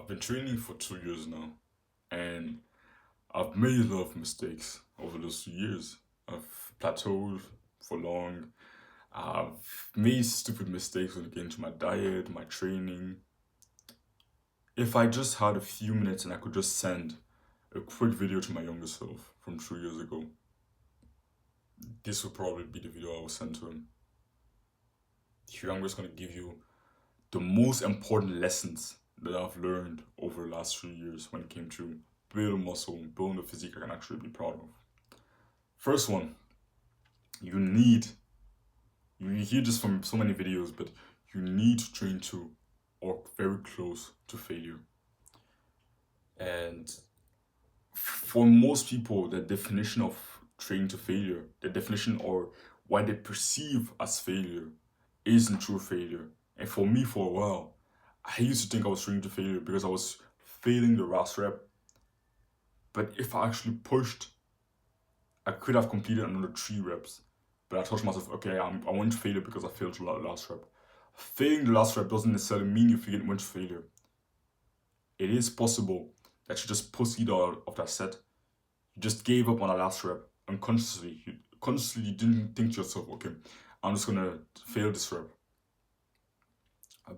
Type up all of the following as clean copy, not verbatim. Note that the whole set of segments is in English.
I've been training for 2 years now, and I've made a lot of mistakes over those 2 years. I've plateaued for long. I've made stupid mistakes when it came to my diet, my training. If I just had a few minutes and I could just send a quick video to my younger self from 3 years ago, this would probably be the video I would send to him. Here I'm just going to give you the most important lessons that I've learned over the last 3 years when it came to building muscle, building the physique I can actually be proud of. First one, you hear this from so many videos, but you need to train to or very close to failure. And for most people, the definition of training to failure, the definition or what they perceive as failure isn't true failure. And for me, for a while, I used to think I was training to failure because I was failing the last rep. But if I actually pushed, I could have completed another 3 reps. But I told myself, okay, I went to failure because I failed the last rep. Failing the last rep doesn't necessarily mean you went to failure. It is possible that you just pussied out of that set. You just gave up on the last rep unconsciously. You didn't think to yourself, okay, I'm just gonna fail this rep.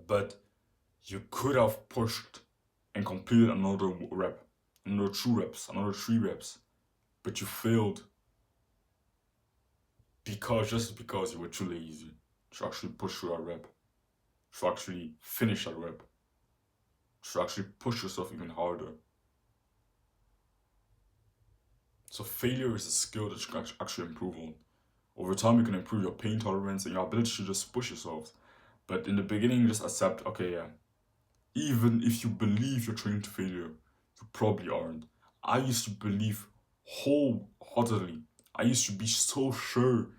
But you could have pushed and completed another rep, another 2 reps, another 3 reps, but you failed just because you were too lazy to actually push through that rep, to actually finish that rep, to actually push yourself even harder. So failure is a skill that you can actually improve on. Over time, you can improve your pain tolerance and your ability to just push yourself. But in the beginning, just accept, okay, yeah, even if you believe you're training to failure, you probably aren't. I used to believe wholeheartedly. I used to be so sure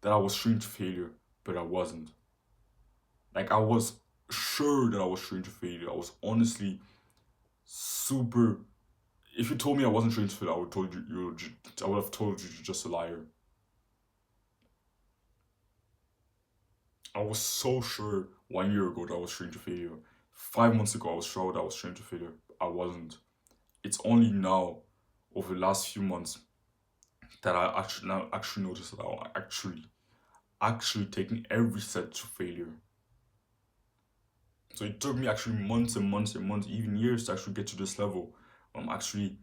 that I was training to failure, but I wasn't. Like, I was sure that I was training to failure. I was honestly super. If you told me I wasn't training to failure, I would have told you you're just a liar. I was so sure 1 year ago that I was training to failure. 5 months ago, I was sure that I was training to failure. I wasn't. It's only now, over the last few months, that I actually noticed that I'm actually taking every set to failure. So it took me actually months and months and months, even years, to actually get to this level. I'm actually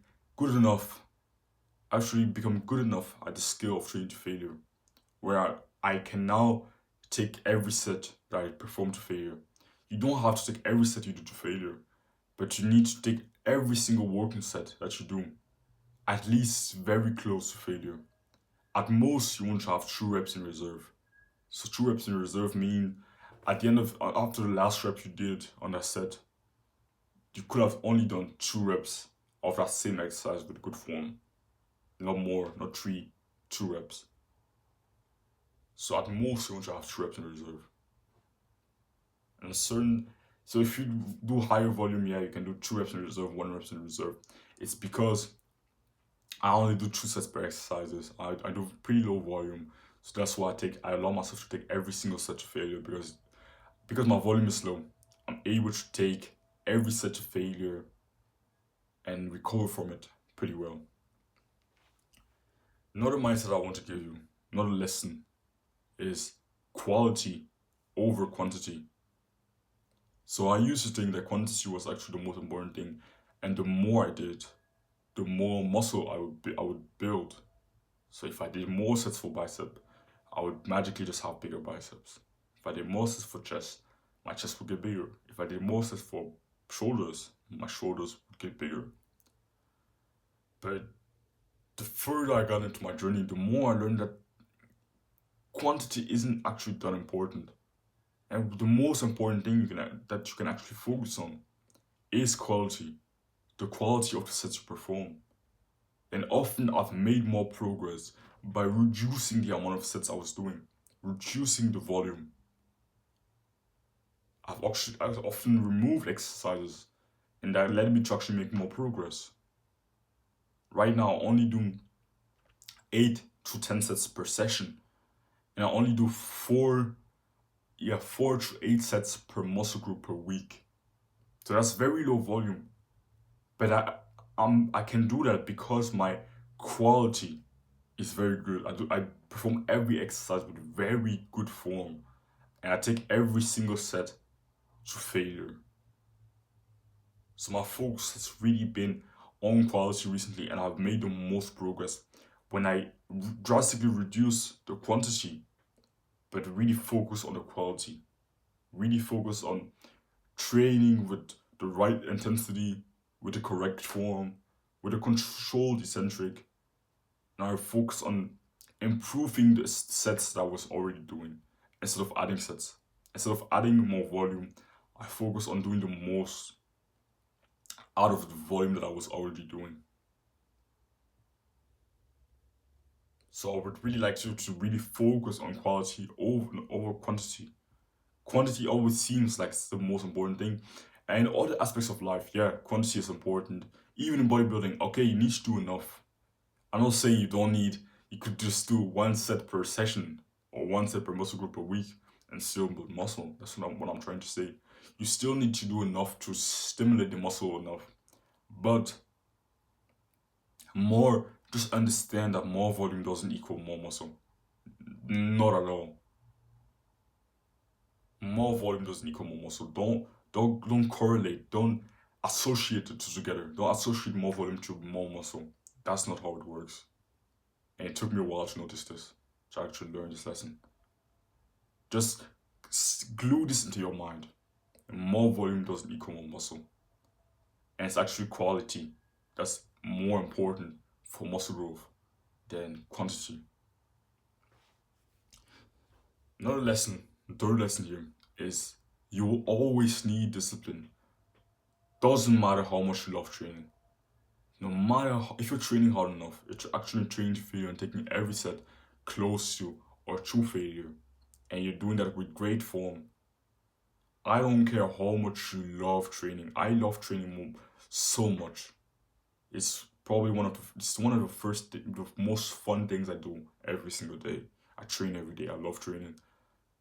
become good enough at the skill of training to failure, where I can now take every set that I perform to failure. You don't have to take every set you do to failure, but you need to take every single working set that you do at least very close to failure. At most, you won't have 2 reps in reserve. So 2 reps in reserve mean at the end of after the last rep you did on that set, you could have only done 2 reps of that same exercise with good form. Not more, not 3, 2 reps. So at most, you want to have 2 reps in reserve. So if you do higher volume, yeah, you can do 2 reps in reserve, 1 reps in reserve. It's because I only do 2 sets per exercises. I do pretty low volume. So that's why I allow myself to take every single set to failure because my volume is low. I'm able to take every set to failure and recover from it pretty well. Another mindset I want to give you, another lesson, is quality over quantity. So I used to think that quantity was actually the most important thing, and the more I did, the more muscle I would build. So if I did more sets for bicep, I would magically just have bigger biceps. If I did more sets for chest, my chest would get bigger. If I did more sets for shoulders, my shoulders would get bigger. But the further I got into my journey, the more I learned that quantity isn't actually that important. And the most important thing that you can actually focus on is quality. The quality of the sets you perform. And often I've made more progress by reducing the amount of sets I was doing, reducing the volume. I've often removed exercises, and that led me to actually make more progress. Right now, I only do 8 to 10 sets per session, and I only do 4 to 8 sets per muscle group per week. So that's very low volume, But I can do that because my quality is very good. I perform every exercise with very good form, and I take every single set to failure. So my focus has really been on quality recently, and I've made the most progress when I drastically reduce the quantity, but really focus on the quality. Really focus on training with the right intensity, with the correct form, with a controlled eccentric. And I focus on improving the sets that I was already doing instead of adding sets. Instead of adding more volume, I focus on doing the most out of the volume that I was already doing. So I would really like to really focus on quality over quantity. Quantity always seems like it's the most important thing. And in other aspects of life, yeah, quantity is important. Even in bodybuilding, okay, you need to do enough. I'm not saying you don't need, you could just do one set per session or one set per muscle group per week and still build muscle. That's what I'm trying to say. You still need to do enough to stimulate the muscle enough. But more, just understand that more volume doesn't equal more muscle. Not at all. More volume doesn't equal more muscle. Don't correlate. Don't associate the two together. Don't associate more volume to more muscle. That's not how it works. And it took me a while to notice this, to actually learn this lesson. Just glue this into your mind. More volume doesn't equal more muscle. And it's actually quality that's more important for muscle growth than quantity. Another lesson, the third lesson here is you will always need discipline. Doesn't matter how much you love training. No matter how, if you're training hard enough, if you're actually training to failure and taking every set close to or true failure, and you're doing that with great form, I don't care how much you love training. I love training so much. It's one of the the most fun things I do every single day. I train every day. I love training.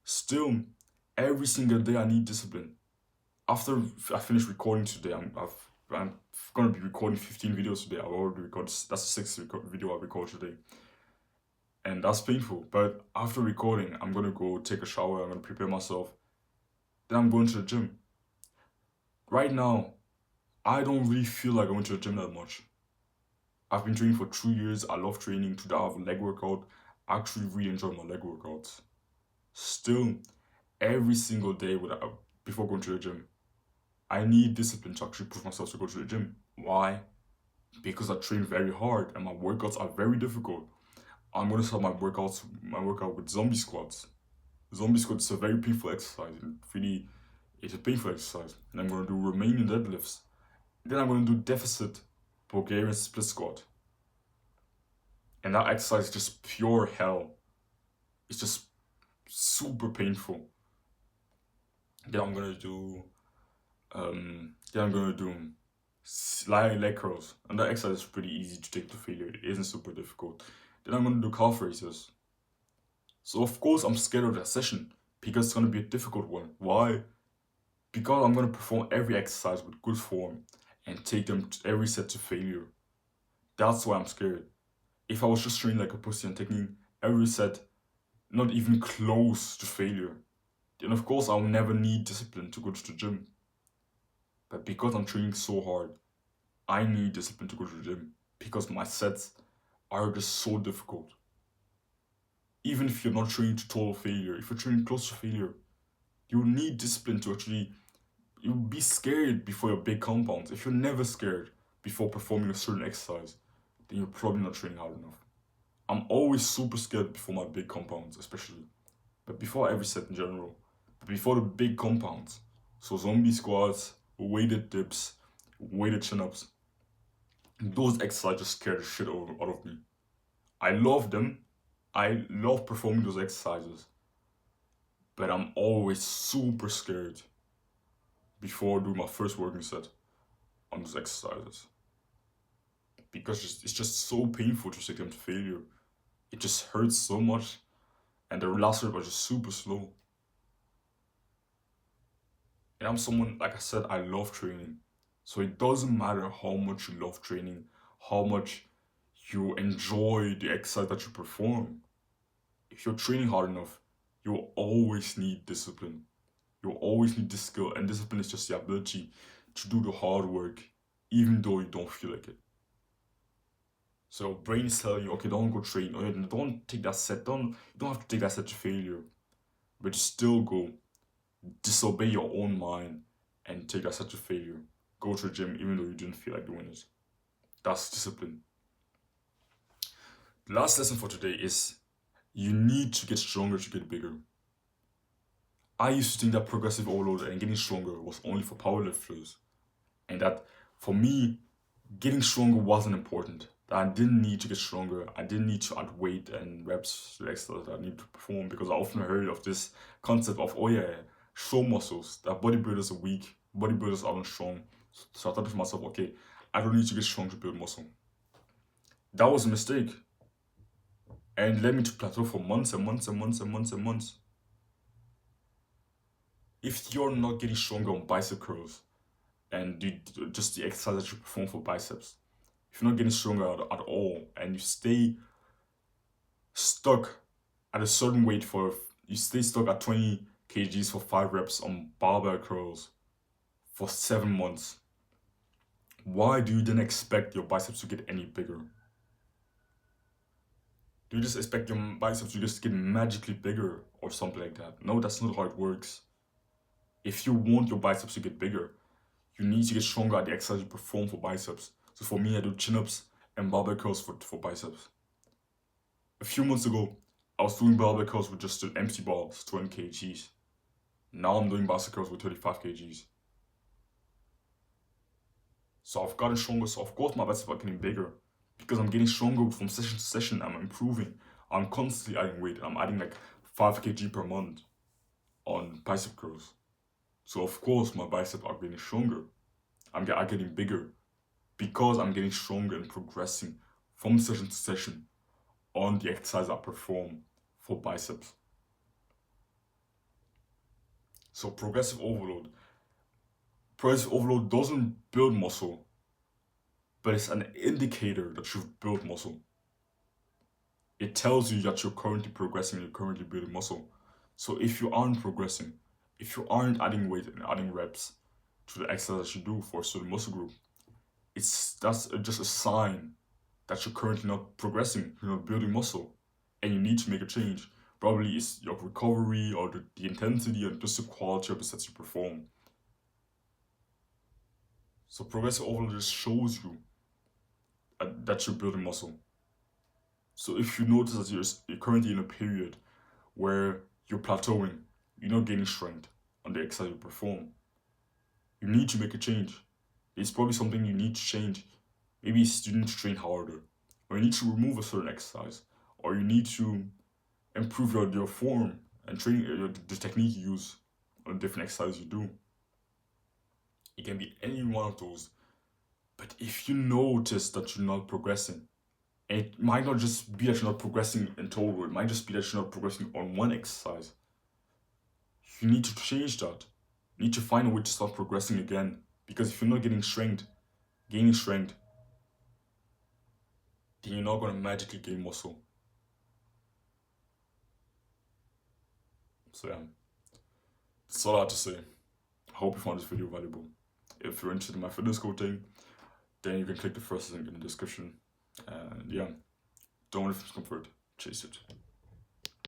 Still, every single day I need discipline. After I finish recording today, I'm gonna be recording 15 videos today. I've already recorded. That's the sixth video I recorded today, and that's painful. But after recording, I'm gonna go take a shower. I'm gonna prepare myself. Then I'm going to the gym. Right now, I don't really feel like going to the gym that much. I've been training for 2 years. I love training. Today I have a leg workout. I actually really enjoy my leg workouts. Still, every single day before going to the gym, I need discipline to actually push myself to go to the gym. Why? Because I train very hard and my workouts are very difficult. I'm gonna start my workout with zombie squats. Zombie squats is a very painful exercise. It's a painful exercise. And I'm gonna do Romanian deadlifts. Then I'm gonna do deficit Bulgarian split squat. And that exercise is just pure hell. It's just super painful. Then I'm gonna do leg curls, and that exercise is pretty easy to take to failure. It isn't super difficult. Then I'm gonna do calf raises. So of course I'm scared of that session because it's gonna be a difficult one. Why? Because I'm gonna perform every exercise with good form and take them every set to failure. That's why I'm scared. If I was just training like a pussy and taking every set not even close to failure, then of course I'll never need discipline to go to the gym. But because I'm training so hard, I need discipline to go to the gym because my sets are just so difficult. Even if you're not training to total failure, if you're training close to failure, you need discipline to actually, you'll be scared before your big compounds. If you're never scared before performing a certain exercise, then you're probably not training hard enough. I'm always super scared before my big compounds, especially. But before every set in general. But before the big compounds. So zombie squats, weighted dips, weighted chin-ups. Those exercises just scare the shit out of me. I love them. I love performing those exercises. But I'm always super scared before doing my first working set on those exercises. Because it's just so painful to take them to failure. It just hurts so much. And the last rep are just super slow. And I'm someone, like I said, I love training. So it doesn't matter how much you love training, how much you enjoy the exercise that you perform. If you're training hard enough, you'll always need discipline. You'll always need this skill, and discipline is just the ability to do the hard work even though you don't feel like it. So brain is telling you, okay, don't go train, or don't take that set, you don't have to take that set to failure, but you still go disobey your own mind and take that set to failure. Go to the gym even though you didn't feel like doing it. That's discipline. The last lesson for today is you need to get stronger to get bigger. I used to think that progressive overload and getting stronger was only for powerlifters, and that for me, getting stronger wasn't important. That I didn't need to get stronger. I didn't need to add weight and reps to the exercise that I need to perform, because I often heard of this concept of, oh yeah, show muscles, that bodybuilders are weak, bodybuilders aren't strong. So I thought to myself, okay, I don't need to get strong to build muscle. That was a mistake, and led me to plateau for months and months and months and months and months. If you're not getting stronger on bicep curls and just the exercise that you perform for biceps, if you're not getting stronger at all, and you stay stuck at a certain weight you stay stuck at 20 kgs for 5 reps on barbell curls for 7 months, why do you then expect your biceps to get any bigger? Do you just expect your biceps to just get magically bigger or something like that? No, that's not how it works. If you want your biceps to get bigger, you need to get stronger at the exercise you perform for biceps. So for me, I do chin-ups and barbell curls for biceps. A few months ago, I was doing barbell curls with just empty bars, 20 kgs. Now I'm doing bicep curls with 35 kgs. So I've gotten stronger, so of course my biceps are getting bigger, because I'm getting stronger from session to session. I'm improving. I'm constantly adding weight. I'm adding like 5 kg per month on bicep curls. So of course my biceps are getting stronger. I'm getting bigger because I'm getting stronger and progressing from session to session on the exercise I perform for biceps. So progressive overload doesn't build muscle, but it's an indicator that you've built muscle. It tells you that you're currently progressing, you're currently building muscle. So if you aren't progressing, if you aren't adding weight and adding reps to the exercise that you do for a certain muscle group, that's just a sign that you're currently not progressing, you're not building muscle, and you need to make a change. Probably it's your recovery or the intensity and just the quality of the sets you perform. So progressive overload just shows you that you're building muscle. So if you notice that you're currently in a period where you're plateauing, you're not gaining strength on the exercise you perform, you need to make a change. It's probably something you need to change. Maybe you need to train harder, or you need to remove a certain exercise, or you need to improve your form and training the technique you use on different exercises you do. It can be any one of those. But if you notice that you're not progressing, it might not just be that you're not progressing in total, it might just be that you're not progressing on one exercise. You need to change that. You need to find a way to start progressing again. Because if you're not gaining strength, then you're not going to magically gain muscle. So yeah, that's all I have to say. I hope you found this video valuable. If you're interested in my fitness coaching, then you can click the first link in the description. And yeah, don't let it comfort, chase it.